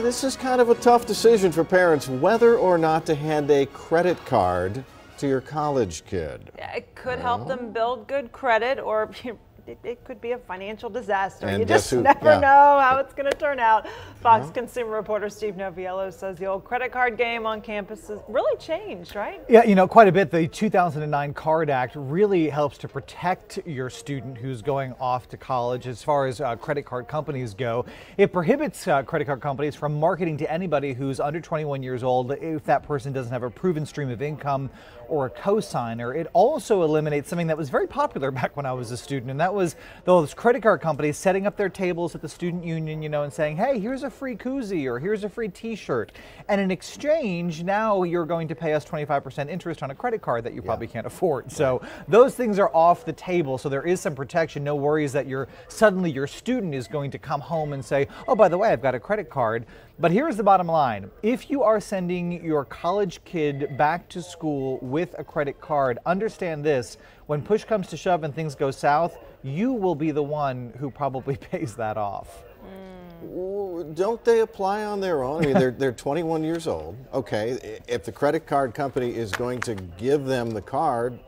this is kind of a tough decision for parents, whether or not to hand a credit card to your college kid. Yeah, it could help them build good credit, or it could be a financial disaster. And you just never know how it's going to turn out. Fox consumer reporter Steve Noviello says the old credit card game on campus has really changed, right? Yeah, you know, quite a bit. The 2009 Card Act really helps to protect your student who's going off to college as far as credit card companies go. It prohibits credit card companies from marketing to anybody who's under 21 years old if that person doesn't have a proven stream of income or a cosigner. It also eliminates something that was very popular back when I was a student, and that was those credit card companies setting up their tables at the student union, you know, and saying, hey, here's a free koozie or here's a free t-shirt. And in exchange, now you're going to pay us 25% interest on a credit card that you probably can't afford. So those things are off the table. So there is some protection. No worries that suddenly your student is going to come home and say, oh, by the way, I've got a credit card. But here's the bottom line. If you are sending your college kid back to school with a credit card, understand this: when push comes to shove and things go south, you will be the one who probably pays that off. Don't they apply on their own? I mean, they're 21 years old. Okay, if the credit card company is going to give them the card,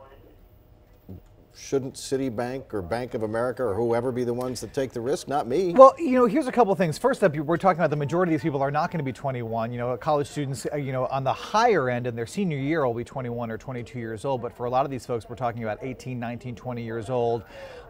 shouldn't Citibank or Bank of America or whoever be the ones that take the risk? Not me. Well, you know, here's a couple things. First up, we're talking about the majority of these people are not going to be 21. You know, college students, you know, on the higher end in their senior year will be 21 or 22 years old. But for a lot of these folks, we're talking about 18, 19, 20 years old.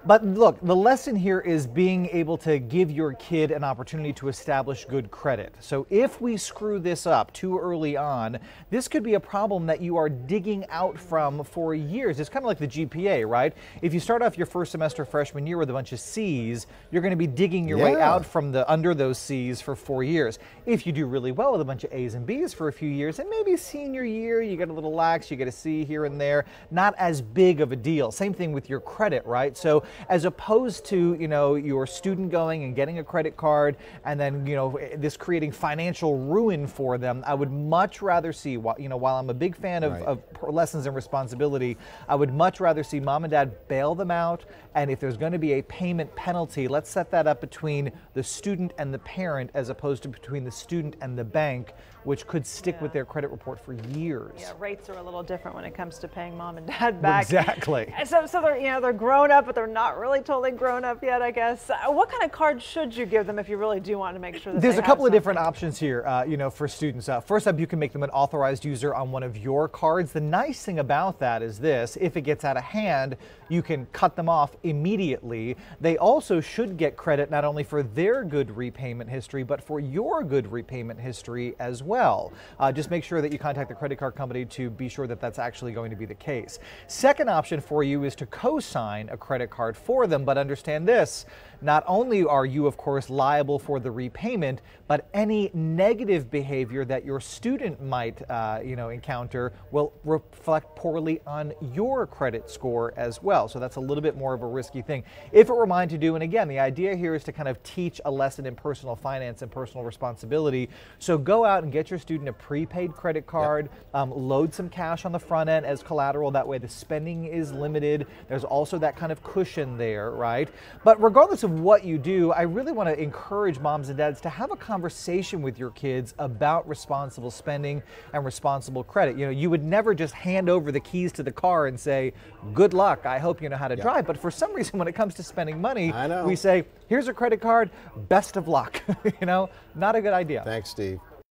But look, the lesson here is being able to give your kid an opportunity to establish good credit. So if we screw this up too early on, this could be a problem that you are digging out from for years. It's kind of like the GPA, right? If you start off your first semester freshman year with a bunch of C's, you're going to be digging your way out from under those C's for 4 years. If you do really well with a bunch of A's and B's for a few years, and maybe senior year you get a little lax, you get a C here and there, not as big of a deal. Same thing with your credit, right? So as opposed to, you know, your student going and getting a credit card and then, you know, this creating financial ruin for them, I would much rather see, you know, while I'm a big fan of lessons and responsibility, I would much rather see mom and dad bail them out, and if there's going to be a payment penalty, let's set that up between the student and the parent as opposed to between the student and the bank, which could stick with their credit report for years. Yeah, rates are a little different when it comes to paying mom and dad back. Exactly. So they're, you know, they're grown up, but they're not really totally grown up yet, I guess. What kind of card should you give them if you really do want to make sure that there's a couple of different options here, you know, for students. First up, you can make them an authorized user on one of your cards. The nice thing about that is this: if it gets out of hand, you can cut them off immediately. They also should get credit not only for their good repayment history, but for your good repayment history as well. Just make sure that you contact the credit card company to be sure that that's actually going to be the case. Second option for you is to co-sign a credit card for them, but understand this: not only are you, of course, liable for the repayment, but any negative behavior that your student might, you know, encounter will reflect poorly on your credit score as well. So that's a little bit more of a risky thing. If it were mine to do, and again, the idea here is to kind of teach a lesson in personal finance and personal responsibility. So go out and get your student a prepaid credit card, load some cash on the front end as collateral. That way the spending is limited. There's also that kind of cushion there, right? But regardless of what you do, I really want to encourage moms and dads to have a conversation with your kids about responsible spending and responsible credit. You know, you would never just hand over the keys to the car and say, good luck, I hope you know how to drive. But for some reason, when it comes to spending money, we say, here's a credit card, best of luck. You know, not a good idea. Thanks, Steve.